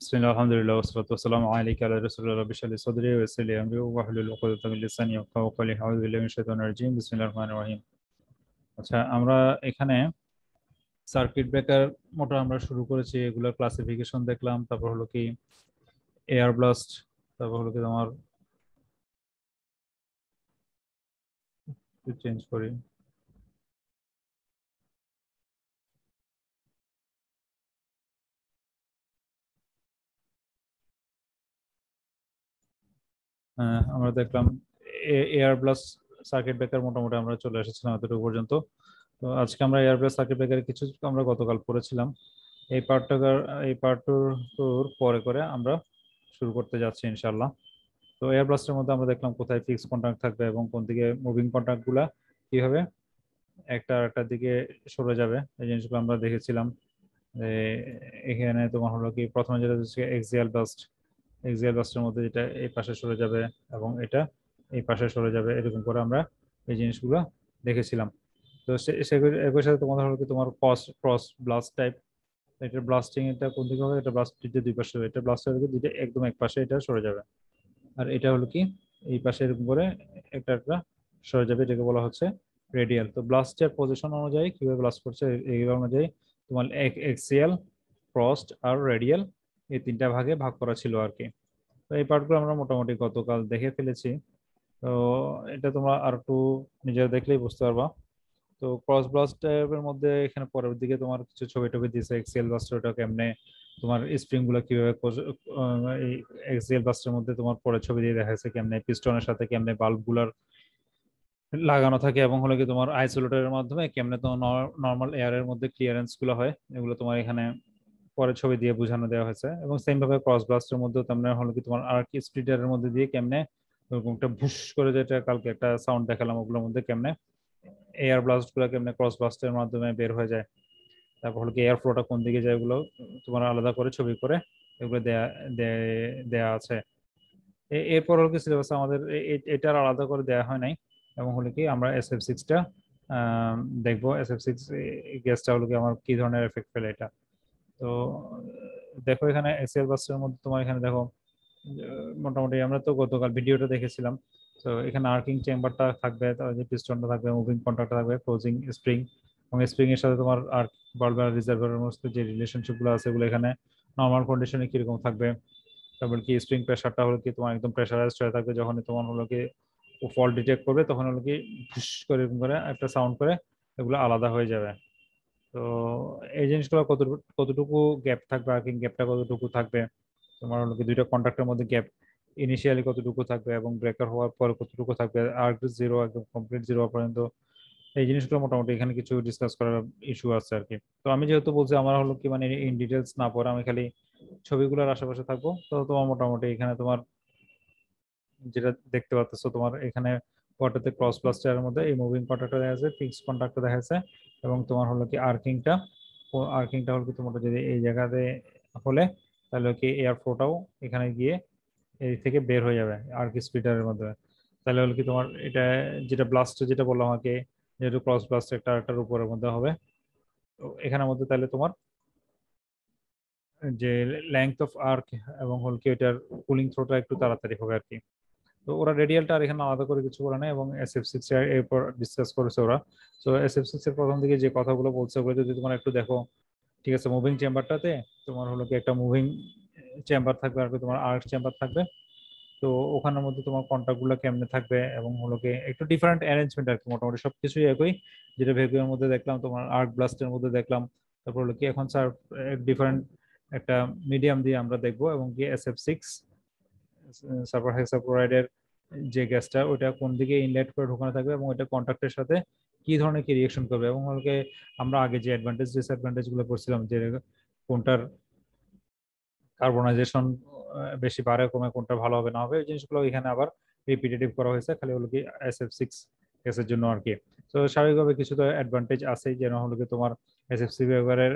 بسم الله الحمد لله والصلاة والسلام عليك على رسول الله رب اشرح لي صدري ويسر لي أمري واحلل عقدة من لساني يفقهوا قولي أعوذ بالله من الشيطان الرجيم بسم الله الرحمن الرحيم আচ্ছা আমরা এখানে সার্কিট ব্রেকার মোটর আমরা শুরু করেছি এগুলোর ক্লাসিফিকেশন দেখলাম তারপর হলো কি এয়ার ব্লাস্ট তারপর হলো কি তোমার চেঞ্জ করি আমরা দেখলাম এয়ার ব্লাস্ট সার্কিট ব্রেকার মোটামুটি আমরা চলে এসেছিলাম এতটুকু পর্যন্ত। তো আজকে আমরা এয়ার ব্লাস্ট সার্কিট ব্রেকার কিছু আমরা গতকাল পড়েছিলাম। এই পার্টটা এই পার্টটুর পরে করে আমরা শুরু করতে যাচ্ছি ইনশাল্লাহ। তো এয়ার ব্লাস্টের মধ্যে আমরা দেখলাম কোথায় ফিক্স কন্ট্যাক্ট থাকবে এবং কোন দিকে মুভিং কন্ট্যাক্ট গুলা কিভাবে একটা আরেকটার দিকে সরে যাবে, এই জিনিসগুলো আমরা দেখেছিলাম। যে এখানে তোমার হলো কি প্রথমে যেটা হচ্ছে এক্সিয়াল বাস্টের মধ্যে যেটা এই পাশে সরে যাবে এবং এটা এই পাশে সরে যাবে, এরকম করে আমরা এই জিনিসগুলো দেখেছিলাম। তো একই সাথে তোমাদের হলো কি তোমার ক্রস ক্রস ব্লাস্ট টাইপ, এটা ব্লাস্টিং এটা কোন দিকে হবে, এটা ব্লাস্ট দুই পাশে হবে, এটা ব্লাস্ট হবে দুইটা একদম এক পাশে এটা সরে যাবে, আর এটা হলো কি এই পাশে এরকম করে একটা একটা সরে যাবে, এটাকে বলা হচ্ছে রেডিয়াল। তো ব্লাস্টের পজিশন অনুযায়ী কিভাবে ব্লাস্ট করছে এই অনুযায়ী তোমার এক্সিয়াল, ক্রসড আর রেডিয়াল এই তিনটা ভাগে ভাগ করা ছিল আর কি। তো এই পার্টগুলো আমরা মোটামুটি গতকাল দেখে ফেলেছি। তো এটা তোমরা আর একটু নিজেরা দেখলেই বুঝতে পারবা। তো ক্রস ব্লাস্টের মধ্যে এখানে পরের দিকে তোমার কিছু ছবি টবি দিয়েছে এক্সিএল বাস্টারটা কেমনে তোমার স্প্রিং গুলো কিভাবে এই এক্সিএল বাস্টার মধ্যে তোমার পরে ছবি দিয়ে দেখা যাচ্ছে কেমনে পিস্টনের সাথে কেমনে বাল্ব গুলার লাগানো থাকে এবং হলো কি তোমার আইসোলেটরের মাধ্যমে কেমনে তোমার নর্মাল এয়ারের মধ্যে ক্লিয়ারেন্স গুলো হয়, এগুলো তোমার এখানে পরে ছবি দিয়ে বোঝানো দেওয়া হয়েছে। এবং সেম ভাবে ক্রস ব্লাস্টের মধ্যে তোমরা হলো কি তোমার আর্ক স্প্লিটারের মধ্যে দিয়ে কেমনে ওরকম একটা ভুস করে, যেটা কালকে একটা সাউন্ড দেখালাম, ওগুলোর মধ্যে কেমনে এয়ার ব্লাস্ট গুলো কেমনে ক্রস ব্লাস্টের মাধ্যমে বের হয়ে যায়, তারপর হলো কি এয়ার ফ্লোটা কোন দিকে যায়, এগুলো তোমার আলাদা করে ছবি করে এগুলো দেয়া আছে। এরপর হলো কি সিলেবাস আমাদের এটার আলাদা করে দেয়া হয় নাই। এবং হলো কি আমরা SF6টা দেখবো, SF6 গ্যাসটা হলো কি আমার কি ধরনের এফেক্ট ফেলে এটা। তো দেখো এখানে এক্সেল বাসের মধ্যে তোমার এখানে দেখো মোটামুটি আমরা তো গতকাল ভিডিওটা দেখেছিলাম। তো এখানে আর্কিং চেম্বারটা থাকবে, তার যে পিস্টনটা থাকবে, মুভিং কন্ট্যাক্টটা থাকবে, ক্লোজিং স্প্রিং, এবং স্প্রিং এর সাথে তোমার আর্ক বাল্ব আর রিজার্ভারের মধ্যে যে রিলেশনশিপ গুলো আছে এগুলো এখানে নর্মাল কন্ডিশনে কিরকম থাকবে। তারপর কি স্প্রিং প্রেসারটা হলো কি তোমার একদম প্রেসারাইজড হয়ে থাকবে, যখন তোমার হলো কি ফল্ট ডিটেক্ট করবে তখন হলো কি ফুস করে এরকম করে একটা সাউন্ড করে এগুলো আলাদা হয়ে যাবে। তো এই জিনিসগুলো কতটুকু গ্যাপ থাকবে, আর্কিং গ্যাপটা কতটুকু থাকবে, তোমার হলো কি দুইটা কন্ট্রাক্টের মধ্যে গ্যাপ ইনিশিয়ালি কতটুকু থাকবে এবং ব্রেকার হওয়ার পর কতটুকু থাকবে, আর্ক জিরো একদম কমপ্লিট জিরো পর্যন্ত, এই জিনিসগুলো মোটামুটি এখানে কিছু ডিসকাস করার ইস্যু আছে আর কি। তো আমি যেহেতু বলছি আমার হলো কি মানে ইন ডিটেলস না পড়ে আমি খালি ছবিগুলোর আশেপাশে থাকবো, তো তোমার মোটামুটি এখানে তোমার যেটা দেখতে পাচ্ছ তোমার এখানে ওটাতে ক্রস ব্লাস্টারের মধ্যে এই মুভিং কন্ট্রাক্টর দেখা যাচ্ছে, ফিক্স কন্ট্রাক্টর দেখা যাচ্ছে, এবং তোমার হলো কি আর্কিংটা, আর্কিংটা হলো কি তোমার যদি এই জায়গাতে হলে তাহলে কি এয়ার ফ্লোটাও এখানে গিয়ে এই থেকে বের হয়ে যাবে আর্ক স্প্লিটারের মধ্যে। তাহলে হলো কি তোমার এটা যেটা ব্লাস্ট যেটা বললাম আমাকে, যেহেতু ক্রস ব্লাস্ট একটা আরেকটার উপরের মধ্যে হবে, তো এখানের মধ্যে তাহলে তোমার যে লেংথ অফ আর্ক এবং হল কি এটার কুলিং থ্রোটা একটু তাড়াতাড়ি হবে আর কি। তো ওরা রেডিয়ালটা আর এখানে আলাদা করে কিছু করে না, এবং SF6 এরপর ডিসকাস করেছে ওরা। তো SF6 এর প্রথম দিকে যে কথাগুলো বলছে ওগুলো যদি তোমার একটু দেখো, ঠিক আছে। মুভিং চেম্বারটাতে তোমার হলো কি একটা মুভিং চেম্বার থাকবে আর কি, তোমার আর্ক চেম্বার থাকবে। তো ওখানের মধ্যে তোমার কন্টাক্ট গুলো কেমনে থাকবে এবং হলো কি একটু ডিফারেন্ট অ্যারেঞ্জমেন্ট আর কি, মোটামুটি সবকিছুই একই, যেটা ভেকুয়ামের মধ্যে দেখলাম, তোমার আর্ক ব্লাস্টের মধ্যে দেখলাম। তারপর হলো কি এখন স্যার ডিফারেন্ট একটা মিডিয়াম দিয়ে আমরা দেখবো, এবং কি SF6 সালফার হেক্সাক্লোরাইডের যে গ্যাসটা ওটা কোন দিকে ইনলেট করে ঢোকানো থাকবে এবং এটা কন্ট্রাক্টের সাথে কি ধরনের কি রিয়েকশন করবে, এবং হলকে আমরা আগে যে অ্যাডভান্টেজ ডিসঅ্যাডভান্টেজ গুলো করছিলাম যে কোনটার কার্বনাইজেশন বেশি বাড়ে কমে, কোনটা ভালো হবে না হবে, এই জিনিসগুলো এখানে আবার রিপিটেটিভ করা হয়েছে খালি হলো কি SF6 কেসের জন্য আর কি। তো স্বাভাবিকভাবে কিছু তো অ্যাডভান্টেজ আছেই, যেন হলো কি তোমার SF6 ব্যবহারের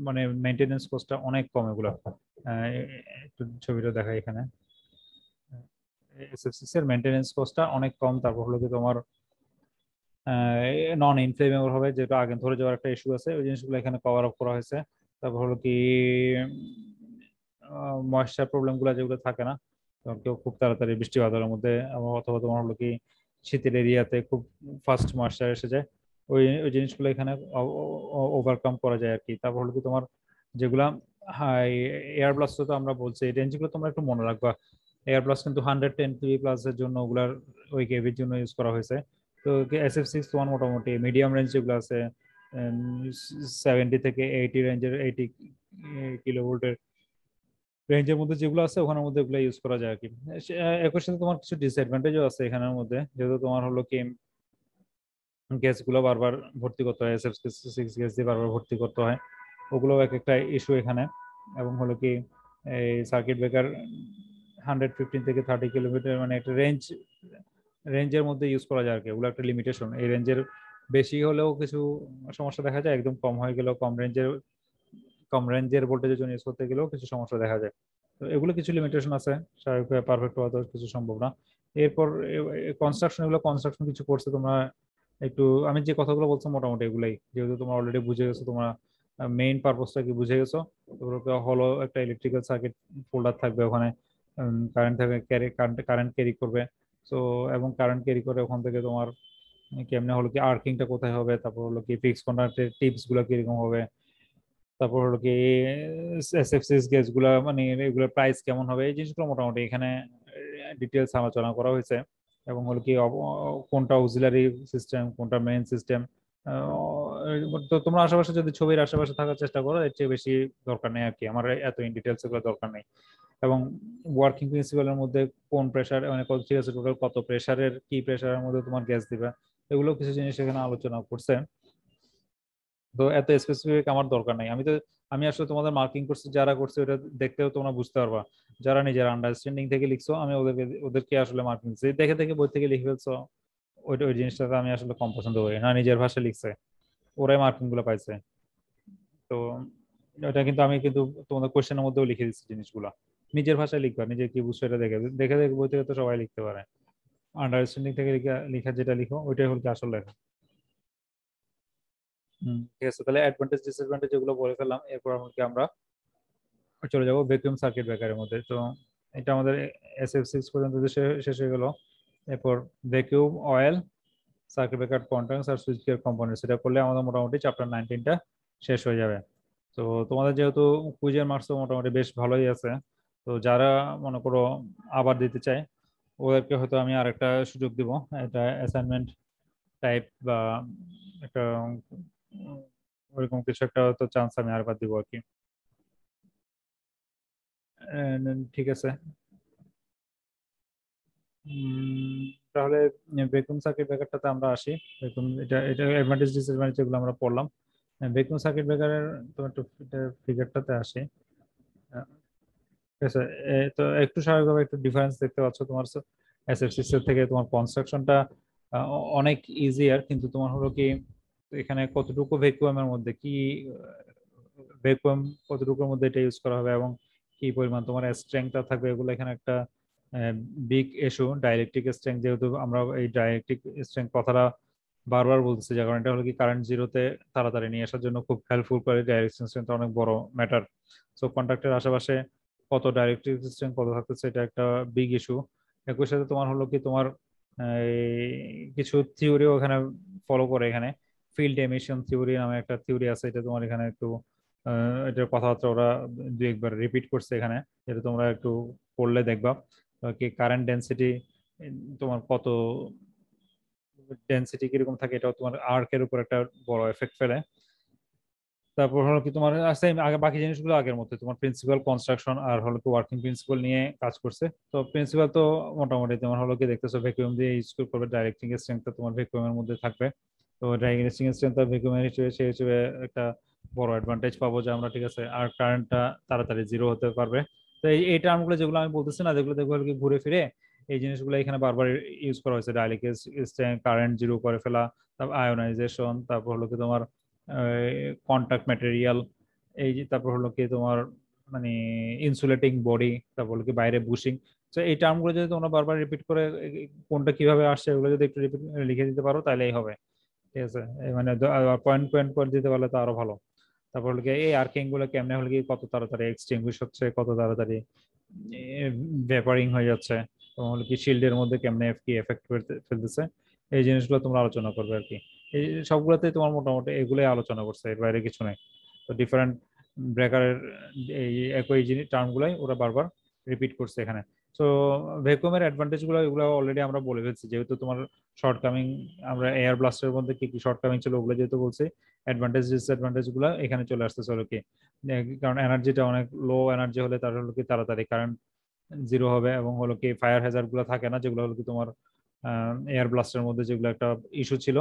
মানে মেনটেনেন্স কস্টটা অনেক কম এগুলো। একটু ছবিটা দেখাই এখানে, SF6 এর মেনটেনেন্স কস্টটা অনেক কম। তারপর হলো কি তোমার নন ইনফ্লেমেবল হবে, যেটা আগে ধরে যাওয়ার একটা ইস্যু আছে, ওই জিনিসগুলো এখানে কভার আপ করা হয়েছে। তারপর হলো কি ময়েশ্চার প্রবলেম গুলো যেগুলো থাকে না, তোমার কেউ খুব তাড়াতাড়ি বৃষ্টি বাদলের মধ্যে অথবা তোমার হলো কি শীতের এরিয়াতে খুব ফাস্ট ময়েশ্চার এসে যায়, ওই ওই জিনিসগুলো এখানে ওভারকাম করা যায় আর কি। তারপর হলো কি তোমার যেগুলা হাই এয়ার ব্লাস্ট তো আমরা বলছি, এই রেঞ্জগুলো তোমরা একটু মনে রাখবা। এয়ার ব্লাস্ট কিন্তু 110 প্লাস এর জন্য ওগুলার ওই কেভির জন্য ইউজ করা হয়েছে। তো SF61 মোটামুটি মিডিয়াম রেঞ্জ যেগুলো আছে 70 থেকে 80 রেঞ্জের, 80 কিলোভোল্টের রেঞ্জের মধ্যে যেগুলো আছে ওখানের মধ্যে এগুলো ইউজ করা যায় আর কি। একই সাথে তোমার কিছু ডিসঅ্যাডভান্টেজও আছে এখানের মধ্যে, যেহেতু তোমার হলো কি গ্যাস গুলো বারবার ভর্তি করতে হয়, SF6 গ্যাস দিয়ে বারবার ভর্তি করতে হয়, ওগুলো এক একটা ইস্যু এখানে। এবং হলো কি এই সার্কিট ব্রেকার 115 থেকে 30 কিলোমিটার মানে একটা রেঞ্জের মধ্যে ইউজ করা যায় আর কি, ওগুলো একটা লিমিটেশন। এই রেঞ্জের বেশি হলেও কিছু সমস্যা দেখা যায়, একদম কম হয়ে গেলেও কম রেঞ্জের ভোল্টেজের জন্য ইউজ করতে গেলেও কিছু সমস্যা দেখা যায়। তো এগুলো কিছু লিমিটেশন আছে, স্বাভাবিকভাবে পারফেক্ট হওয়া তো কিছু সম্ভব না। এরপর কনস্ট্রাকশন কিছু করছে তোমরা একটু, আমি যে কথাগুলো বলছি মোটামুটি এগুলাই, যেহেতু তোমরা অলরেডি বুঝে গেছো, তোমরা মেইন পারপোজটা কি বুঝে গেছো। তোমরা হলো একটা ইলেকট্রিক্যাল সার্কিট ফোল্ডার থাকবে ওখানে, কারেন্ট থাকবে, কারেন্ট ক্যারি করবে। তো এবং কারেন্ট ক্যারি করে ওখান থেকে তোমার কেমনে হলো কি আর্কিংটা কোথায় হবে, তারপর হলো কি ফিক্স কন্ডাক্টের টিপস গুলো কিরকম হবে, তারপর হলো কি SF6 গ্যাস গুলা মানে এগুলোর প্রাইস কেমন হবে, এই জিনিসগুলো মোটামুটি এখানে ডিটেলস আলোচনা করা হয়েছে। এবং হলো কি কোনটা অক্সিলারি সিস্টেম, কোনটা মেইন সিস্টেম। তো তোমরা আশেপাশে যদি ছবির আশেপাশে থাকার চেষ্টা করো, এর চেয়ে বেশি দরকার নেই আর কি, আমার এত ইন ডিটেলস এগুলো দরকার নেই। এবং ওয়ার্কিং প্রিন্সিপালের মধ্যে কোন প্রেসার মানে কত, ঠিক আছে টোটাল কত প্রেসারের, কি প্রেসারের মধ্যে তোমার গ্যাস দিবে, এগুলো কিছু জিনিস এখানে আলোচনা করছে। তো এত স্পেসিফিক আমার দরকার নাই, আমি আসলে তোমাদের মার্কিং করছি যারা করছে ওটা দেখতেও তোমরা বুঝতে পারবা, যারা নিজের আন্ডারস্ট্যান্ডিং থেকে লিখছো, আমি ওদেরকে আসলে মার্কিং দিচ্ছি, দেখে দেখে বই থেকে লিখে ফেলছো, ওই জিনিসটাতে আমি আসলে কম পছন্দ করি না। নিজের ভাষায় লিখছে, ওরাই মার্কিং গুলো পাইছে। তো এটা কিন্তু আমি কিন্তু তোমাদের কোশ্চেনের মধ্যেও লিখে দিচ্ছি জিনিসগুলো, নিজের ভাষায় লিখবা, নিজে কি বুঝছো এটা দেখে দেখে দেখে বই থেকে তো সবাই লিখতে পারে, আন্ডারস্ট্যান্ডিং থেকে লিখা যেটা লিখো ওইটাই হচ্ছে আসল লেখা। ঠিক আছে, তাহলে অ্যাডভান্টেজ ডিসঅ্যাডভান্টেজ যেগুলো বলে ফেললাম, এরপর আমরা চলে যাবো ভ্যাকুয়াম সার্কিট ব্রেকারের মধ্যে। তো এটা আমাদের SF6 পর্যন্ত শেষ হয়ে গেল। এরপর vacuum oil circuit breaker contracts আর সুইচ গিয়ার কম্পোনেন্টস, এটা করলে আমাদের মোটামুটি চ্যাপ্টার 19টা শেষ হয়ে যাবে। তো তোমাদের যেহেতু কুইজের মার্কস মোটামুটি বেশ ভালোই আছে, তো যারা মনে করো আবার দিতে চায় ওদেরকে হয়তো আমি আরেকটা সুযোগ দিব, এটা অ্যাসাইনমেন্ট টাইপ বা একটা ওইরকম কিছু একটা হয়তো চান্স আমি আরেকবার দিব আর কি। ঠিক আছে। উম, তাহলে বেকুন সার্কিট ব্রেকারটাতে আমরা আসি। বেকুন এটা এটা অ্যাডভান্টেজ ডিসঅ্যাডভান্টেজ যেগুলো আমরা পড়লাম, বেকুন সার্কিট ব্রেকারের তো একটু ফিগারটাতে আসি। আহ, ঠিক আছে। তো একটু স্বাভাবিকভাবে একটু ডিফারেন্স দেখতে পাচ্ছ তোমার SF6 এর থেকে, তোমার কনস্ট্রাকশনটা অনেক ইজিয়ার, কিন্তু তোমার হলো কি এখানে কতটুকু ভ্যাকুয়ামের মধ্যে কি ভ্যাকুয়াম কতটুকুর মধ্যে এটা ইউজ করা হবে এবং কি পরিমাণ তোমার স্ট্রেংথটা থাকবে, এগুলো এখানে একটা বিগ ইস্যু। ডাইলেকট্রিক স্ট্রেংথ, যেহেতু আমরা এই ডাইলেকট্রিক স্ট্রেংথ কথাটা বারবার বলতেছি, যে কারণে এটা হলো কি কারেন্ট জিরোতে তাড়াতাড়ি নিয়ে আসার জন্য খুব হেল্পফুল করে, ডাইরেক্ট স্ট্রেংথ অনেক বড় ম্যাটার। সো কন্ডাক্টের আশেপাশে কত ডাইরেক্ট্রিক স্ট্রেংথ কত থাকতেছে, এটা একটা বিগ ইস্যু। একই সাথে তোমার হলো কি তোমার কিছু থিওরিও এখানে ফলো করে, এখানে ফিল্ড এমিশন থিওরি নামে একটা থিওরি আছে, এটা তোমার এখানে একটু এটার কথাবার্তা ওরা দু একবার রিপিট করছে এখানে, যেটা তোমরা একটু পড়লে দেখবা। কি কারেন্ট ডেন্সিটি তোমার কত ডেন্সিটি কিরকম থাকে, এটাও তোমার আর্কের উপর একটা বড় এফেক্ট ফেলে। তারপর হলো কি তোমার সেম আগে বাকি জিনিসগুলো আগের মতো, তোমার প্রিন্সিপাল কনস্ট্রাকশন আর হলো কি ওয়ার্কিং প্রিন্সিপাল নিয়ে কাজ করছে। তো প্রিন্সিপাল তো মোটামুটি তোমার হলো কি দেখতেছো ভ্যাকুয়াম দিয়ে ইউজ করবে, ডাইরেক্টিং এর স্ট্রেংথ তোমার ভ্যাকুয়ামের মধ্যে থাকবে। তো ডাইরেক্টিং এর স্ট্রেংথ আর ভ্যাকুয়ামের হিসেবে সেই হিসেবে একটা বড় অ্যাডভান্টেজ পাবো যে আমরা, ঠিক আছে, আর কারেন্টটা তাড়াতাড়ি জিরো হতে পারবে। তো এই টার্মগুলো যেগুলো আমি বলতেছি না, যেগুলো দেখবো হলো কি ঘুরে ফিরে এই জিনিসগুলো এখানে বারবার ইউজ করা হয়েছে, ডাইলেক্ট্রিক স্ট্রেংথ, কারেন্ট জিরো করে ফেলা, তারপর আয়োনাইজেশন, তারপর হলো কি তোমার কন্টাক্ট ম্যাটেরিয়াল, এই যে তারপর হলো কি তোমার মানে ইনসুলেটিং বডি, তারপর হলো কি বাইরে বুশিং। তো এই টার্মগুলো যদি তোমরা বারবার রিপিট করে কোনটা কিভাবে আসছে এগুলো যদি একটু রিপিট লিখে দিতে পারো তাহলেই হবে। ঠিক আছে, এই মানে পয়েন্ট পয়েন্ট করে দিতে পারলে তো আরো ভালো। তারপর হলো গিয়ে এই আর্কিং গুলো কেমনে হলো গিয়ে কত তাড়াতাড়ি এক্সটিংগুইশ হচ্ছে, কত তাড়াতাড়ি ভেপারিং হয়ে যাচ্ছে, এবং হলো কি শিল্ডের মধ্যে কেমনে কি এফেক্ট ফেলতেছে, এই জিনিসগুলো তোমরা আলোচনা করবে আর কি। এই সবগুলোতেই তোমার মোটামুটি এগুলোই আলোচনা করছে, এর বাইরে কিছু নাই। তো ডিফারেন্ট ব্রেকারের এই একই জিনিস টার্মগুলাই ওরা বারবার রিপিট করছে এখানে। তো ভ্যাকুয়ামের অ্যাডভান্টেজ গুলো এগুলো অলরেডি আমরা বলে ফেলছি, যেহেতু তোমার শর্টকামিং, আমরা এয়ার ব্লাস্টের মধ্যে কি কি শর্টকামিং ছিল ওগুলো যেহেতু বলছি, অ্যাডভান্টেজ ডিসঅ্যাডভান্টেজ গুলো এখানে চলে আসতেছে হলো কি। কারণ এনার্জিটা অনেক লো এনার্জি হলে তার হলো কি তাড়াতাড়ি কারেন্ট জিরো হবে, এবং হলো কি ফায়ার হ্যাজার্ড গুলো থাকে না, যেগুলো হলো কি তোমার এয়ার ব্লাস্টের মধ্যে যেগুলো একটা ইস্যু ছিল।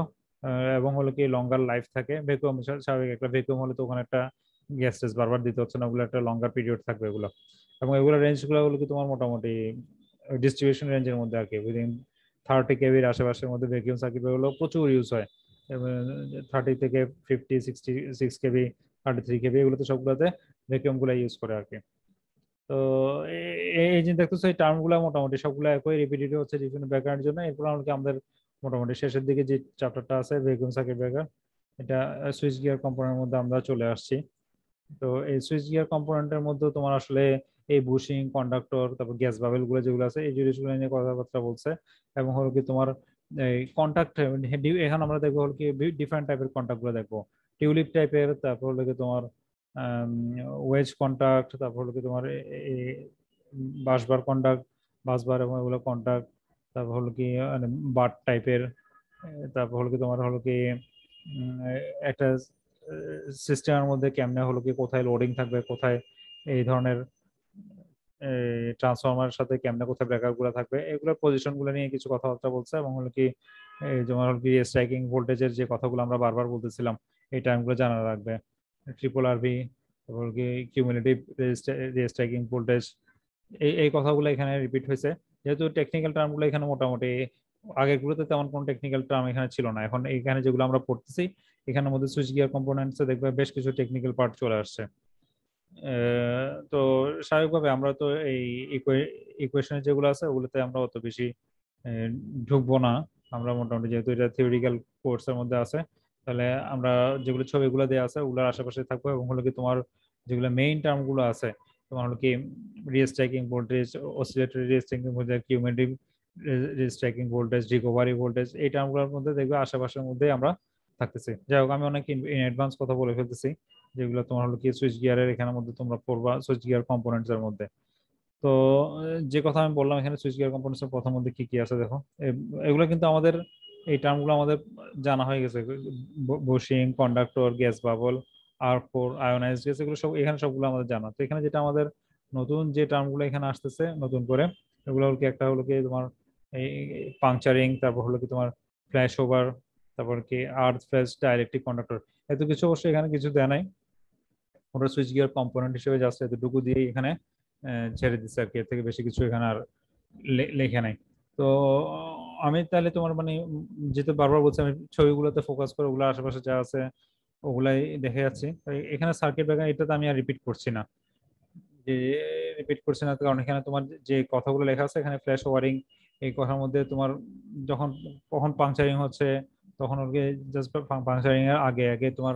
এবং হলো কি লঙ্গার লাইফ থাকে ভ্যাকুয়াম, স্বাভাবিক একটা ভ্যাকুয়াম হলে তো ওখানে একটা গ্যাস টেস বারবার দিতে হচ্ছে না, ওগুলো একটা লঙ্গার পিরিয়ড থাকবে এগুলো। এবং এগুলো রেঞ্জ গুলো হলো কি তোমার মোটামুটি ডিস্ট্রিবিউশন রেঞ্জের মধ্যে আর কি, উইদিন 30 কেবির আশেপাশের মধ্যে ভ্যাকুয়াম সার্কিট গুলো প্রচুর ইউজ হয়। 30 থেকে 50, 66 কেবি, 33 কেবি, এগুলো তো সবগুলোতে ভ্যাকুয়াম গুলো ইউজ করে আর কি। তো এই যে দেখতেছো এই টার্ম গুলা মোটামুটি সবগুলো একই রিপিটেড হচ্ছে বিভিন্ন ব্যাকগ্রাউন্ডের জন্য। এরপর আমাদের মোটামুটি শেষের দিকে যে চ্যাপ্টারটা আছে ভ্যাকুয়াম সার্কিট ব্রেকার, এটা সুইচ গিয়ার কম্পোনেন্টের মধ্যে আমরা চলে আসছি। তো এই সুইচ গিয়ার কম্পোনেন্টের মধ্যে তোমার আসলে এই বুশিং, কন্ডাক্টর, তারপর গ্যাস বাবেল গুলো যেগুলো আছে এই জিনিসগুলো নিয়ে কথাবার্তা বলছে। এবং হলো কি তোমার এই কন্টাক্ট, এখন আমরা দেখবো হলো কি ডিফারেন্ট টাইপের কন্টাক্ট গুলো দেখবো, টিউলিপ টাইপের, তারপর হলো কি তোমার ওয়েজ কন্টাক্ট, তারপর হলো কি তোমার বাসবার কন্টাক্ট, বাসবার এবং এগুলো কন্টাক্ট, তারপর হলো কি মানে বাট টাইপের, তারপর হলো কি তোমার হলো কি একটা সিস্টেমের মধ্যে কেমনে হলো কি কোথায় লোডিং থাকবে, কোথায় এই ধরনের ট্রান্সফরমারের সাথে কেমনে কোথায় ব্রেকার গুলো থাকবে, এগুলোর পজিশন গুলো নিয়ে কিছু কথাবার্তা বলছে। এবং হলো কি এই যেমন হলো কি স্ট্রাইকিং ভোল্টেজের যে কথাগুলো আমরা বারবার বলতেছিলাম, এই টার্মগুলো জানা রাখবে। ট্রিপল আরভি, তারপর কি কিউমুলেটিভ স্ট্রাইকিং ভোল্টেজ, এই কথাগুলো এখানে রিপিট হয়েছে। যেহেতু টেকনিক্যাল টার্মগুলো এখানে মোটামুটি আগেরগুলোতে তেমন কোনো টেকনিক্যাল টার্ম এখানে ছিল না, এখন এখানে যেগুলো আমরা পড়তেছি এখানের মধ্যে সুইচ গিয়ার কম্পোনেন্টসে দেখবে বেশ কিছু টেকনিক্যাল পার্ট চলে আসছে। তো স্বাভাবিকভাবে আমরা তো এই ইকুয়েশন যেগুলো আছে ওগুলোতে আমরা অত বেশি আহ, ঢুকবো না। আমরা মোটামুটি যেহেতু এটা থিওরিক্যাল কোর্সের মধ্যে আছে, তাহলে আমরা যেগুলো ছবিগুলো দেওয়া আছে ওগুলোর আশেপাশে থাকবো। এবং হলো কি তোমার যেগুলো মেইন টার্ম গুলো আছে, তোমার হলো কি restriking voltage, oscillatory restriking voltage, cumulative restriking voltage, recovery voltage, এই টার্মগুলোর মধ্যে দেখবে আশেপাশের মধ্যে আমরা থাকতেছি। যাই হোক, আমি অনেক ইন অ্যাডভান্স কথা বলে ফেলতেছি, যেগুলো তোমার হলো কি সুইচ গিয়ারের এখানের মধ্যে তোমরা পড়বা সুইচ গিয়ার কম্পোনেন্টস এর মধ্যে। তো যে কথা আমি বললাম এখানে সুইচ গিয়ার কম্পোনেন্টস এর প্রথম মধ্যে কি কি আছে দেখো। এগুলো কিন্তু আমাদের এই টার্মগুলো আমাদের জানা হয়ে গেছে, bushing, conductor, gas bubble, arc core, ionised gas, এগুলো সব এখানে সবগুলো আমাদের জানা। তো এখানে যেটা আমাদের নতুন যে টার্মগুলো এখানে আসতেছে নতুন করে, এগুলো হলো কি একটা হলো কি তোমার এই পাংচারিং, তারপর হলো কি তোমার ফ্ল্যাশ ওভার, তারপর কি আর্থ ফেজ ডাইলেকট্রিক কন্ডাক্টর, এত কিছু অবশ্যই এখানে কিছু দেয় নাই। ওটা সুইচ গিয়ার কম্পোনেন্ট হিসেবে জাস্ট এতটুকু দিয়ে এখানে ছেড়ে দিচ্ছে আর কি, এর থেকে বেশি কিছু এখানে আর লেখে নাই। তো আমি তাহলে তোমার মানে যেহেতু বারবার বলছি আমি ছবিগুলোতে ফোকাস করে ওগুলো আশেপাশে যা আছে ওগুলাই দেখে যাচ্ছি। তো এখানে সার্কিট ব্রেকার এটাতে আমি আর রিপিট করছি না, যে রিপিট করছি না কারণ এখানে তোমার যে কথাগুলো লেখা আছে এখানে ফ্ল্যাশ ওভারিং, এই কথার মধ্যে তোমার যখন কখন পাংচারিং হচ্ছে তখন ওকে জাস্ট পাংচারিং এর আগে আগে তোমার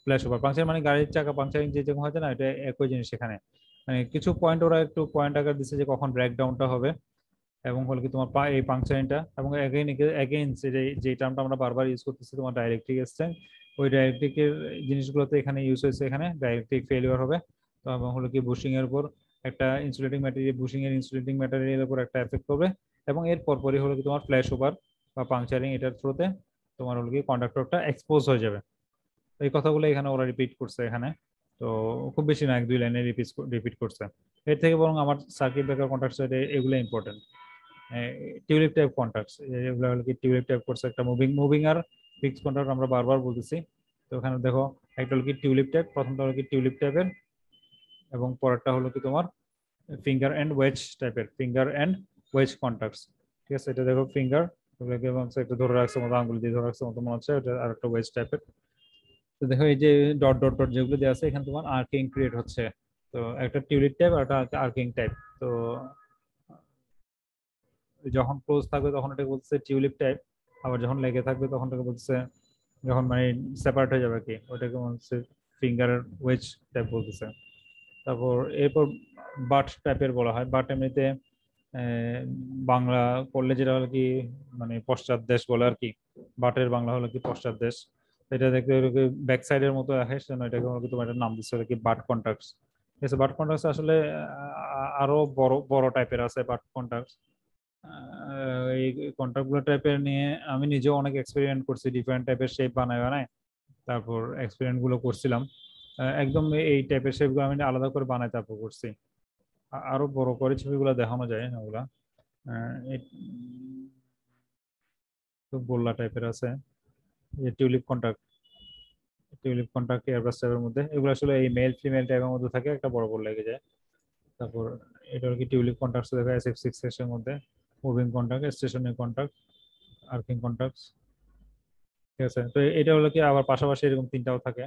ফ্ল্যাশ ওভার, পাংচার মানে গাড়ির চাকা পাংচারিং যে যেরকম হয় না, এটা একই জিনিস এখানে। মানে কিছু পয়েন্ট ওরা একটু পয়েন্ট আকার দিচ্ছে যে কখন ব্রেকডাউনটা হবে, এবং হলো কি তোমার এই পাংচারিংটা, এবং এগেইন এগেইন যে টার্মটা আমরা বারবার ইউজ করতেছি তোমার ডাইরেক্ট্রিক এসছে, ওই ডাইরেক্ট্রিকের জিনিসগুলোতে এখানে ইউজ হয়েছে, এখানে ডাইরেক্ট্রিক ফেলিওর হবে। তো এবং হলো কি বুশিং এর উপর একটা ইনসুলেটিং ম্যাটেরিয়াল, বুশিং এর ইনসুলেটিং ম্যাটেরিয়ালের উপর একটা এফেক্ট করবে। এবং এর পরপরই হলো কি তোমার ফ্ল্যাশ ওভার বা পাংচারিং, এটার থ্রুতে তোমার হলো কি কন্ডাক্টরটা এক্সপোজ হয়ে যাবে। এই কথাগুলো এখানে ওরা রিপিট করছে এখানে। তো খুব বেশি না, এক দুই লাইনে রিপিট করছে। এর থেকে বরং আমার সার্কিট ব্রেকার কন্ট্যাক্ট এগুলো ইম্পর্টেন্ট। টিউলিপ টাইপ কন্ট্রাক্টস, এগুলো হলো কি টিউলিপ টাইপ করছে একটা মুভিং মুভিং আর ফিক্স কন্ট্রাক্ট আমরা বারবার বলতেছি। তো ওখানে দেখো একটা হলো কি টিউলিপ টাইপ, প্রথমটা হলো কি টিউলিপ টাইপের, এবং পরেরটা হলো কি তোমার ফিঙ্গার এন্ড ওয়েজ টাইপের, ফিঙ্গার এন্ড ওয়েজ কন্ট্রাক্টস। ঠিক আছে, এটা দেখো ফিঙ্গার, একটু ধরে রাখছে মতো আঙ্গুল দিয়ে ধরে রাখছে মতো মনে হচ্ছে, এটা আর একটা ওয়েজ টাইপের। তো দেখো এই যে ডট ডট ডট যেগুলো দেওয়া আছে এখানে তোমার আর্কিং ক্রিয়েট হচ্ছে। তো একটা টিউলিপ টাইপ আর একটা আর্কিং টাইপ। তো যখন ক্লোজ থাকবে তখন এটাকে বলছে টিউলিপ টাইপ, আবার যখন লেগে থাকবে তখন এটাকে বলছে, যখন মানে সেপারেট হয়ে যাবে কি ওটাকে বলছে ফিঙ্গারের ওয়েজ টাইপ বলতেছে। তারপর এরপর বাট টাইপের বলা হয়। বাট এমনিতে বাংলা করলে যেটা হলো কি মানে পশ্চাৎ দেশ বলে আর কি, বাটের বাংলা হলো কি পশ্চাৎ দেশ। এটা দেখতে ব্যাক সাইডের মতো আসে সেজন্য এটাকে হলো কি তোমার একটা নাম দিচ্ছে হলো কি বাট কন্ট্রাক্টস। ঠিক আছে, বাট কন্ট্রাক্টস আসলে আরো বড় বড় টাইপের আছে বাট কন্ট্রাক্টস। এই কন্ট্রাক্ট গুলো টাইপের নিয়ে আমি নিজেও অনেক এক্সপেরিমেন্ট করছি, ডিফারেন্ট টাইপের শেপ বানায় বানায় তারপর এক্সপেরিমেন্ট গুলো করছিলাম। একদম এই টাইপের শেপ গুলো আমি আলাদা করে বানাই তারপর করছি। আরো বড় করে ছবিগুলো দেখানো যায় ওগুলা। তো গোল্লা টাইপের আছে, যে tulip contact, tulip contact airbus টাইপের মধ্যে এগুলো আসলে এই মেল ফিমেল টাইপের মধ্যে থাকে, একটা বড় বড় লেগে যায়। তারপর এটা আর কি টিউলিপ কন্ট্রাক্ট দেখা SF6 এর মধ্যে, moving contract, stationary contract, arcing contract. ঠিক আছে, তো এটা হলো কি আবার পাশাপাশি এরকম তিনটাও থাকে,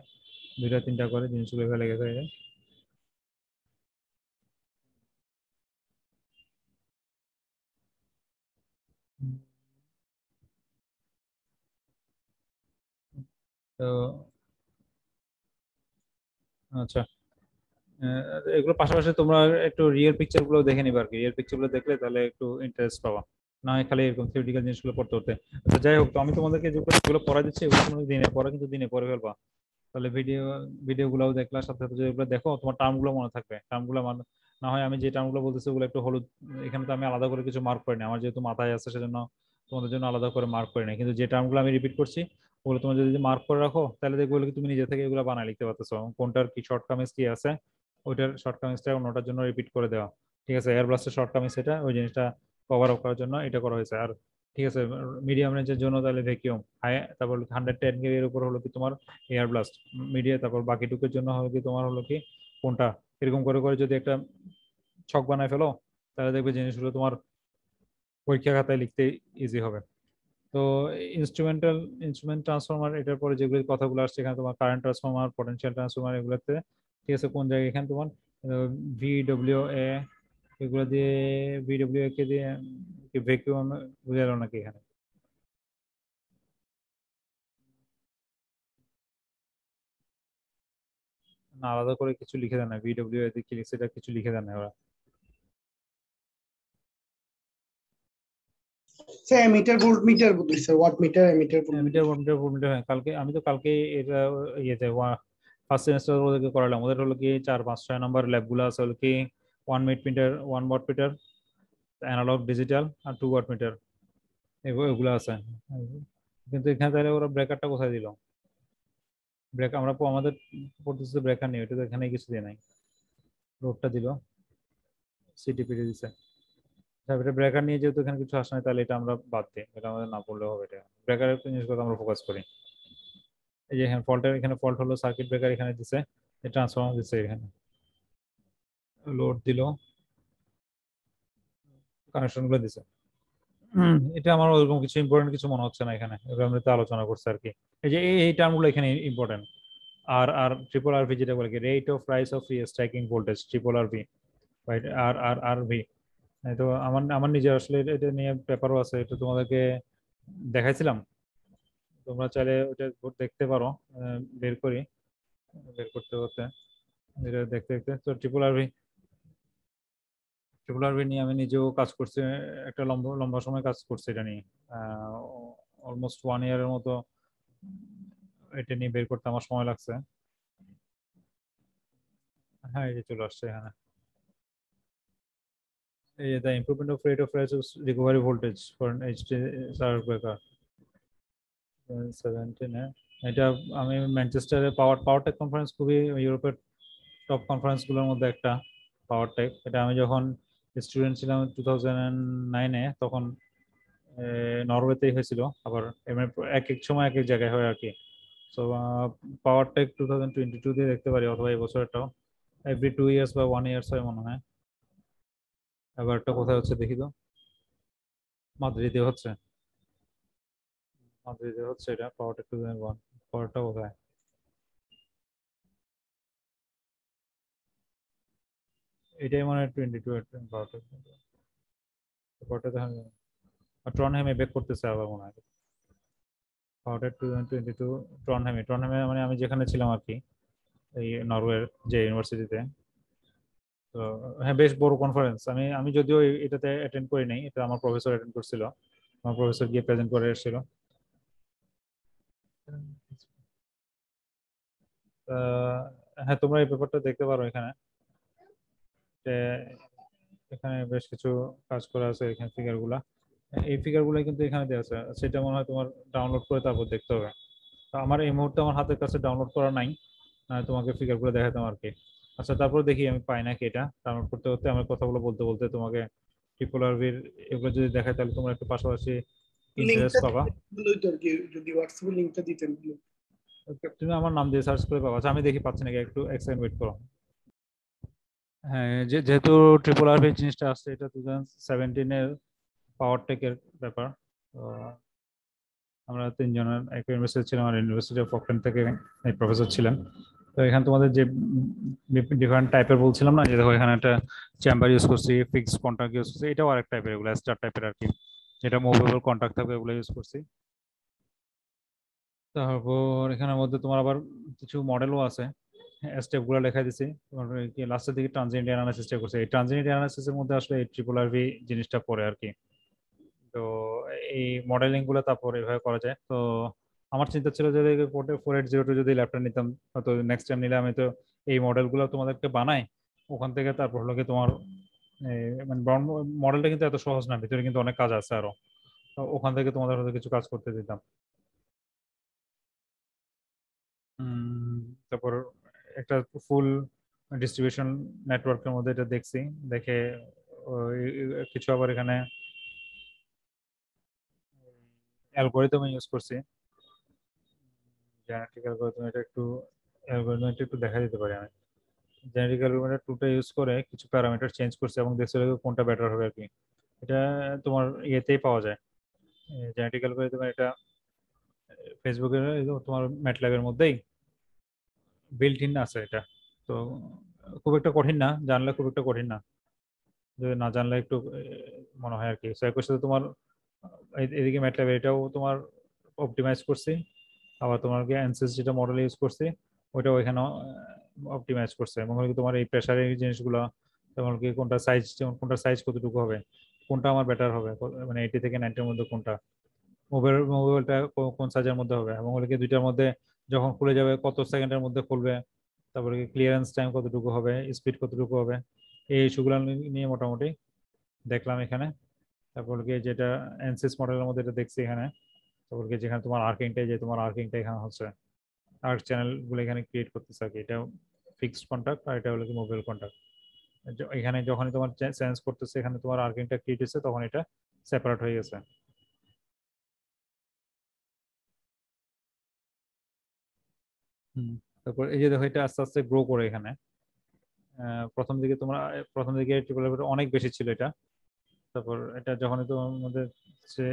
দুইটা তিনটা করে জিনিসগুলো এভাবে লেগে থাকে। তো আচ্ছা, আহ, এগুলো পাশাপাশি তোমরা একটু রিয়েল পিকচার গুলো দেখে নিবা আর কি, রিয়েল পিকচার গুলো দেখলে তাহলে একটু ইন্টারেস্ট পাবা, না হয় খালি এরকম থিওরিটিক্যাল জিনিসগুলো পড়তে হতে। আচ্ছা যাই হোক, তো আমি তোমাদেরকে যেগুলো পড়া দিচ্ছি এগুলো তুমি দিনে পড়া কিন্তু দিনে পড়ে ফেলবা, তাহলে ভিডিও গুলাও দেখলা, সাথে সাথে যেগুলো দেখো তোমার টার্ম গুলো মনে থাকবে, টার্ম গুলো না হয় আমি যে টার্ম গুলো বলতেছি ওগুলো একটু হলুদ, এখানে তো আমি আলাদা করে কিছু মার্ক করি না, আমার যেহেতু মাথায় আছে সেজন্য তোমাদের জন্য আলাদা করে মার্ক করি না, কিন্তু যে টার্ম গুলো আমি রিপিট করছি ওগুলো তোমার যদি মার্ক করে রাখো তাহলে দেখবে ওগুলো কি তুমি নিজে থেকে এগুলো বানায় লিখতে পারতেছো, কোনটার কি শর্ট কামিজ কি আছে ওইটার শর্ট কামিজটা অন্যটার জন্য রিপিট করে দেওয়া। ঠিক আছে, এয়ার ব্লাস্টের শর্ট কামিজ এটা, ওই জিনিসটা কভার আপ করার জন্য এটা করা হয়েছে। আর ঠিক আছে, মিডিয়াম রেঞ্জের জন্য তাহলে ভ্যাকিউম হাই, তারপর 110 এর উপর হলো কি তোমার এয়ার ব্লাস্ট মিডিয়া, তারপর বাকিটুকুর জন্য হলো কি তোমার হলো কি কোনটা, এরকম করে করে যদি একটা ছক বানায় ফেলো তাহলে দেখবে জিনিসগুলো তোমার পরীক্ষা খাতায় লিখতে ইজি হবে। তো ইনস্ট্রুমেন্ট ট্রান্সফরমার, এটার পরে যেগুলো কথাগুলো আসছে এখানে তোমার কারেন্ট ট্রান্সফরমার, পটেনশিয়াল ট্রান্সফরমার এগুলোতে। ঠিক আছে, কোন জায়গায় এখানে তোমার VWA এগুলো দিয়ে, VWA কে দিয়ে কি ভ্যাকুয়াম বুঝালো নাকি এখানে? না, আলাদা করে কিছু লিখে দেয় না, VWA দিয়ে কি লিখছে এটা কিছু লিখে দেয় না ওরা। স্যার মিটার ভোল্ট মিটার বলতেছে, watt meter ammeter volt meter meter. Meter meter, হ্যাঁ কালকে আমি তো কালকে এটা ইয়েতে ফার্স্ট সেমিস্টার ওদেরকে করালাম, ওদের হলো কি 4 5 6 নম্বর ল্যাবগুলো আছে হলো কি 1 meet meter, 1 watt meter, analogue digital আর 2 ওয়াট মিটার, এগুলো আছে। কিন্তু এখানে তাহলে ওরা ব্রেকারটা কোথায় দিল? ব্রেক আমরা আমাদের পড়তেছে ব্রেকার নেই, ওটা তো এখানে কিছু দিয়ে নাই, রোডটা দিল, CTPD দিছে। তারপরে ব্রেকার নিয়ে যেহেতু এখানে কিছু আসে নাই তাহলে এটা আমরা বাদ দিই, এটা আমাদের না পড়লেও হবে, এটা ব্রেকারের জিনিসগুলো আমরা ফোকাস করি। এই যে এখানে এখানে ফল্ট হলো, সার্কিট ব্রেকার এখানে দিছে, ট্রান্সফরমার দিছে এখানে, লোড দিল, কানেকশন গুলো দিছে। এটা আমার ওরকম কিছু ইম্পর্টেন্ট কিছু মনে হচ্ছে না এখানে, এবার আমরা তো আলোচনা করছি আর কি। এই যে এই টার্মগুলো এখানে ইম্পর্টেন্ট। আর আর ট্রিপল আর ভি যেটা বলে কি rate of rise of restriking voltage, triple R V, right, R R R V. তো আমার আমার নিজের আসলে এটা নিয়ে পেপারও আছে, এটা তোমাদেরকে দেখাইছিলাম, তোমরা চাইলে ওটা দেখতে পারো। বের করি, বের করতে করতে এটা দেখতে দেখতে তো ট্রিপল আর ভি নিয়ে আমি নিজেও কাজ করছি, একটা লম্বা লম্বা সময় কাজ করছি এটা নিয়ে, অলমোস্ট 1 ইয়ারের মতো এটা নিয়ে বের করতে আমার সময় লাগছে। হ্যাঁ, এই যে চলে আসছে এখানে, এই যে the improvement of rate of rise of recovery voltage for HT circuit breaker 17 এটা আমি ম্যানচেস্টারে পাওয়ার টেক কনফারেন্স, খুবই ইউরোপের টপ কনফারেন্স গুলোর মধ্যে একটা পাওয়ার টেক। এটা আমি যখন স্টুডেন্ট ছিলাম 2009-এ তখন নরওয়েতেই হয়েছিল, আবার এক এক সময় এক এক জায়গায় হয় আর কি। সো পাওয়ার টেক 2022 দিয়ে দেখতে পারি, অথবা এই বছরটাও এভরি 2 ইয়ার্স বা 1 ইয়ার্স হয় মনে হয়। এবারটা কোথায় হচ্ছে দেখি তো, মাদ্রিদে হচ্ছে, মাদ্রিদে হচ্ছে এটা পাওয়ার টেক 2001। পাওয়ারটা কোথায়? এটাই মনে হয় 22 পাওয়ারটা, পাওয়ারটা দেখা যায়। আর ট্রনহেমে বেক করতেছে আবার মনে হয়, পাওয়ারটা 2022 ট্রনহেমে মানে আমি যেখানে ছিলাম আর কি, এই নরওয়ের যে ইউনিভার্সিটিতে। তো হ্যাঁ, বেশ বড় কনফারেন্স। আমি আমি যদিও এটাতে অ্যাটেন্ড করি নাই, এটা আমার প্রফেসর অ্যাটেন্ড করছিল, আমার প্রফেসর গিয়ে প্রেজেন্ট করে এসেছিল। হ্যাঁ, তোমরা এই পেপারটা দেখতে পারো এখানে, যে এখানে বেশ কিছু কাজ করা আছে, এখানে ফিগার গুলা, এই ফিগার গুলো কিন্তু এখানে দেওয়া আছে, সেটা মনে হয় তোমার ডাউনলোড করে তারপর দেখতে হবে। তো আমার এই মুহূর্তে আমার হাতের কাছে ডাউনলোড করা নাই, তোমাকে ফিগার গুলো দেখাতাম আর কি। আচ্ছা, তারপর দেখি আমি পাই নাকি এটা ডাউনলোড করতে করতে, আমার কথাগুলো বলতে বলতে তোমাকে ট্রিপল আরবির এগুলো যদি দেখায় তাহলে তোমরা একটু পাশাপাশি ইন্টারেস্ট লিঙ্কটা পাবা। দিলে তো আর কি, যদি হোয়াটসঅ্যাপে লিঙ্কটা দিতেন। তুমি আমার নাম দিয়ে সার্চ করে পাবা। আচ্ছা, আমি দেখি পাচ্ছি নাকি, একটু এক সেকেন্ড ওয়েট করো। হ্যাঁ, যেহেতু ট্রিপল আরবি জিনিসটা আসছে, এটা 2017-এর পাওয়ার টেকের ব্যাপার। তো আমরা তিনজনের একটা ইউনিভার্সিটি ছিলাম, আর ইউনিভার্সিটি অফ অকল্যান্ড থেকে এই প্রফেসর ছিলেন। তো এখানে তোমাদের যে ডিফারেন্ট টাইপের বলছিলাম না, যে দেখো এখানে একটা চেম্বার ইউজ করছি, ফিক্স কন্ট্যাক্ট ইউজ করছি, এটাও আরেক টাইপের, এগুলো স্টার টাইপের আর কি, যেটা মুভেবল কন্ট্যাক্ট থাকবে এগুলো ইউজ করছি। তারপর এখানের মধ্যে তোমার আবার কিছু মডেলও আছে, স্টেপ গুলো লেখা দিছি। তোমার কি লাস্টের দিকে ট্রানজিয়েন্ট অ্যানালাইসিসটা করছে, এই ট্রানজিয়েন্ট অ্যানালাইসিসের মধ্যে আসলে এই ট্রিপল আরভি জিনিসটা পড়ে আর কি। তো এই মডেলিং গুলো তারপর এভাবে করা যায়। তো আমার চিন্তা ছিল যে 4802 যদি ল্যাপটপ নিতাম, হয়তো নেক্সট টাইম নিলে আমি তো এই মডেলগুলো তোমাদেরকে বানাই ওখান থেকে, তারপর হলো কি তোমার মানে মডেলটা কিন্তু এত সহজ না, ভিতরে কিন্তু অনেক কাজ আছে আরো। তো ওখান থেকে তোমাদের হয়তো কিছু কাজ করতে দিতাম। তারপর একটা ফুল ডিস্ট্রিবিউশন নেটওয়ার্কের মধ্যে এটা দেখছি, দেখে ওই কিছু আবার এখানে অ্যালগোরিদম ইউজ করছি। জেনেটিক অ্যালগোরিদম, এটা একটু অ্যালগোরিদমটা একটু দেখা দিতে পারি আমি। জেনেটিক অ্যালগোরিদম টুলটা ইউজ করে কিছু প্যারামিটার চেঞ্জ করছে এবং দেখছে কোনটা বেটার হবে আর কি। এটা তোমার ইয়েতেই পাওয়া যায়, জেনেটিক অ্যালগোরিদম। এটা ফেসবুকের তোমার ম্যাটল্যাবের মধ্যেই বিল্ট ইন আছে এটা। তো খুব একটা কঠিন না, জানলে খুব একটা কঠিন না, যদি না জানলে একটু মনে হয় আর কি। সো একই সাথে তোমার এদিকে ম্যাটল্যাব এটাও তোমার অপটিমাইজ করছি, আবার তোমার কি অ্যানসিস যেটা মডেল ইউজ করছি ওইটাও এখানে অপটিমাইজ করছে, এবং হলো কি তোমার এই প্রেসারের এই জিনিসগুলো, যেমন কি কোনটা সাইজ, যেমন কোনটা সাইজ কতটুকু হবে, কোনটা আমার বেটার হবে, মানে 80 থেকে 90-এর মধ্যে কোনটা, মোবাইলটা কোন সাইজের মধ্যে হবে, এবং হলো কি দুইটার মধ্যে যখন খুলে যাবে কত সেকেন্ডের মধ্যে খুলবে, তারপরে কি ক্লিয়ারেন্স টাইম কতটুকু হবে, স্পিড কতটুকু হবে, এই ইস্যুগুলো নিয়ে মোটামুটি দেখলাম এখানে। তারপর কি যেটা এনসিস মডেলের মধ্যে এটা দেখছি এখানে। তারপর কি যেখানে তোমার আর্কিংটা, যে তোমার আর্কিংটা এখানে হচ্ছে আর্ক চ্যানেল গুলো এখানে ক্রিয়েট করতেছে আর কি। এটা ফিক্সড কন্টাক্ট, আর এটা হলো কি মোবাইল কন্টাক্ট। এখানে যখনই তোমার চেঞ্জ করতেছে, এখানে তোমার আর্কিংটা ক্রিয়েট হচ্ছে, তখন এটা সেপারেট হয়ে গেছে। হুম। তারপর এই যে দেখো, এটা আস্তে আস্তে গ্রো করে এখানে। প্রথম দিকে তোমরা, প্রথম দিকে ট্রিপল অনেক বেশি ছিল এটা। তারপর এটা যখনই তোমার মধ্যে সে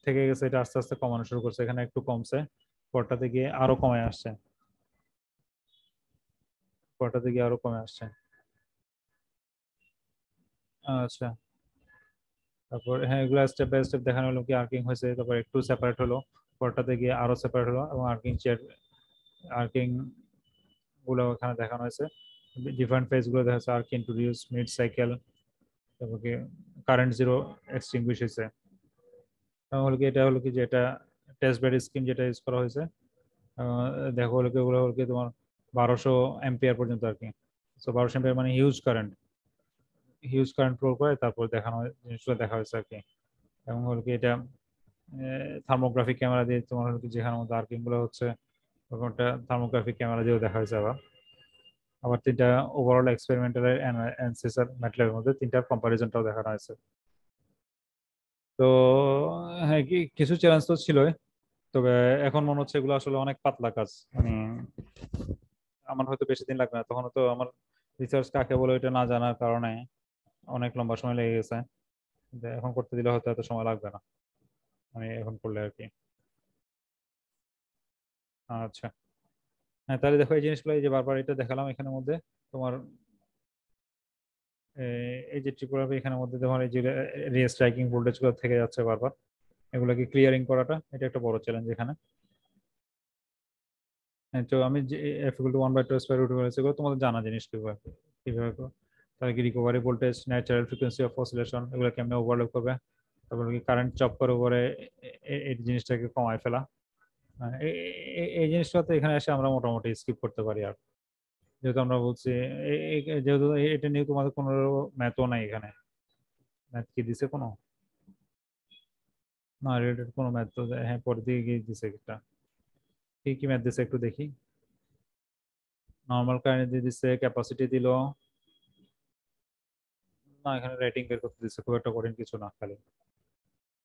থেকে গেছে, এটা আস্তে আস্তে কমানো শুরু করছে, এখানে একটু কমছে, পরটাতে গিয়ে আরো কমে আসছে, পরটাতে গিয়ে আরো কমে আসছে। আচ্ছা। তারপর হ্যাঁ, এগুলো স্টেপ বাই স্টেপ দেখানো হলো কি আর্কিং হয়েছে, তারপর একটু সেপারেট হলো, পরটাতে গিয়ে আরো সেপারেট হলো, এবং আর্কিং চেয়ার, আর্কিং গুলো এখানে দেখানো হয়েছে। ডিফারেন্ট ফেজ গুলো দেখা যাচ্ছে, আর্ক ইন্ট্রোডিউস, মিড সাইকেল, তারপর কি কারেন্ট জিরো এক্সটিংগুইশ হয়েছে। এবং হলো কি এটা হলো কি, যেটা টেস্ট বেড স্কিম যেটা ইউজ করা হয়েছে, দেখো হলো কি ওগুলো হলো কি তোমার 1200 এম্পিয়ার পর্যন্ত আর কি। তো 1200 এম্পিয়ার মানে হিউজ কারেন্ট, হিউজ কারেন্ট প্রয়োগ করে তারপর দেখানো জিনিসগুলো দেখা হয়েছে আর কি। এবং হলো কি এটা থার্মোগ্রাফিক ক্যামেরা দিয়ে তোমার হলো কি যেখানে মধ্যে আর্কিং গুলো হচ্ছে, ওখানটা থার্মোগ্রাফিক ক্যামেরা দিয়েও দেখা হয়েছে। আবার আবার তিনটা ওভারঅল এক্সপেরিমেন্টাল অ্যান্সেসার ম্যাটল্যাবের মধ্যে তিনটার কম্পারিজনটাও দেখানো হয়েছে। তো হ্যাঁ, কিছু চ্যালেঞ্জ তো ছিলই, তবে এখন মনে হচ্ছে এগুলো আসলে অনেক পাতলা কাজ, মানে আমার হয়তো বেশি দিন লাগবে না, তখন তো আমার রিসার্চ কাকে বলে এটা না জানার কারণে অনেক লম্বা সময় লেগে গেছে। কিন্তু এখন করতে দিলে হয়তো এত সময় লাগবে না, মানে এখন করলে আর কি। আচ্ছা। হ্যাঁ, তাহলে দেখো এই জিনিসগুলো, এই যে বারবার এটা দেখালাম এখানের মধ্যে তোমার এই যে ত্রিপুরা এখানের মধ্যে তোমার এই যে রিস্ট্রাইকিং ভোল্টেজ গুলো থেকে যাচ্ছে বারবার, এগুলোকে ক্লিয়ারিং করাটা এটা একটা বড় চ্যালেঞ্জ এখানে। তো আমি যে f = 1/2 স্কয়ার রুট বলেছি, এগুলো তোমাদের জানা জিনিস কিভাবে কিভাবে করো। তাহলে কি recovery voltage, natural frequency of oscillation, এগুলো কেমনে ওভারল্যাপ করবে, তারপর কি কারেন্ট চপ করে উপরে এই জিনিসটাকে কমায় ফেলা। এই জিনিসটা তো এখানে এসে আমরা মোটামুটি স্কিপ করতে পারি। আর যেহেতু আমরা বলছি যেহেতু এটা নিয়ে তোমাদের কোনো ম্যাথও নাই এখানে, ম্যাথ কি দিছে কোনো, না রিলেটেড কোনো ম্যাথ তো হ্যাঁ পরে দিয়ে গিয়ে দিছে একটা, কি কি ম্যাথ দিছে একটু দেখি। নর্মাল কারেন্ট দিয়ে দিছে, ক্যাপাসিটি দিল, না এখানে রেটিং বের করতে দিছে, খুব একটা কঠিন কিছু না খালি।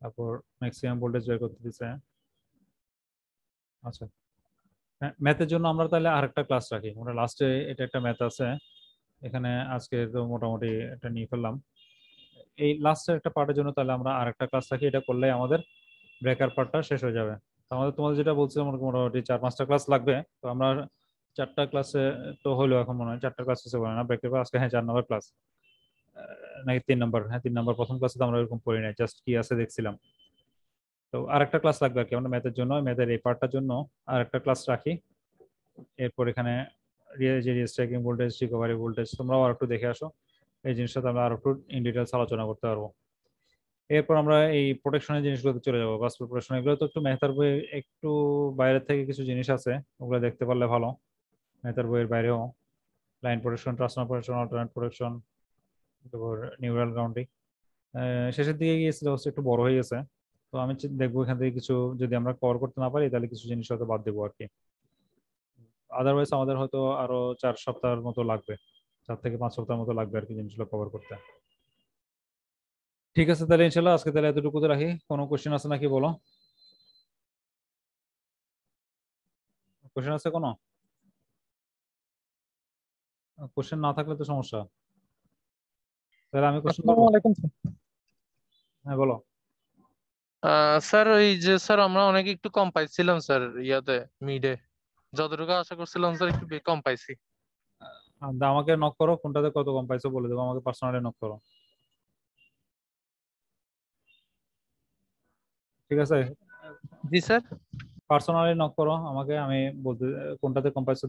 তারপর ম্যাক্সিমাম ভোল্টেজ বের করতে দিছে। আচ্ছা, ম্যাথের জন্য আমরা তাহলে আরেকটা ক্লাস রাখি, আমরা লাস্টে এটা একটা ম্যাথ আছে এখানে, আজকে তো মোটামুটি এটা নিয়ে ফেললাম। এই লাস্টের একটা পার্টের জন্য তাহলে আমরা আরেকটা ক্লাস রাখি, এটা করলে আমাদের ব্রেকার পার্টটা শেষ হয়ে যাবে। তো আমাদের তোমাদের যেটা বলছিলাম মোটামুটি 4-5টা ক্লাস লাগবে, তো আমরা 4টা ক্লাসে তো হলো, এখন মনে হয় 4টা ক্লাস হচ্ছে বলে না ব্রেকের, আজকে হ্যাঁ 4 নম্বর ক্লাস, নাকি 3 নম্বর, হ্যাঁ 3 নম্বর। প্রথম ক্লাসে তো আমরা এরকম পড়ি নাই, জাস্ট কি আছে দেখছিলাম। তো আরেকটা ক্লাস লাগবে আর কি, আমরা ম্যাথের জন্য, ম্যাথের এই পার্টটার জন্য আরেকটা ক্লাস রাখি। এরপর এখানে যে রিস্ট্রাইকিং ভোল্টেজ, রিকভারি ভোল্টেজ, তোমরাও আর একটু দেখে আসো, এই জিনিসটা আমরা আর একটু ইন ডিটেলস আলোচনা করতে পারবো। এরপর আমরা এই প্রোটেকশনের জিনিসগুলোতে চলে যাবো, বাস প্রোটেকশন, এগুলো তো একটু মেহতার বইয়ের একটু বাইরের থেকে কিছু জিনিস আছে, ওগুলো দেখতে পারলে ভালো। মেহতার বইয়ের বাইরেও line protection, transformer protection, alternate protection, তারপর নিউরাল গ্রাউন্ডিং, শেষের দিকে গিয়ে সিলেবাস একটু বড় হয়ে গেছে। তো আমি দেখবো এখান থেকে কিছু যদি আমরা কভার করতে না পারি তাহলে কিছু জিনিস হয়তো বাদ দেবো আর কি। আদারওয়াইজ আমাদের হয়তো আরো 4 সপ্তাহের মতো লাগবে, 4 থেকে 5 সপ্তাহের মতো লাগবে আর কি জিনিসগুলো কভার করতে। ঠিক আছে তাহলে ইনশাল্লাহ আজকে তাহলে এতটুকুতে রাখি। কোনো কোশ্চেন আছে নাকি বলো, কোশ্চেন আছে কোনো? কোশ্চেন না থাকলে তো সমস্যা, তাহলে আমি কোশ্চেন আসসালামু করবো। আলাইকুম হ্যাঁ বলো। স্যার। ওই যে স্যার আমরা অনেক একটু কম পাইছিলাম স্যার, ইয়াতে মিডে যতটুকু আশা করছিলাম স্যার একটু কম পাইছি। আমাকে নক করো, কোনটাতে কত কম পাইছো বলে দেবো, আমাকে পার্সোনালি নক করো, ঠিক আছে? জি স্যার। পার্সোনালি নক করো আমাকে, আমি বলতে কোনটাতে কম পাইছো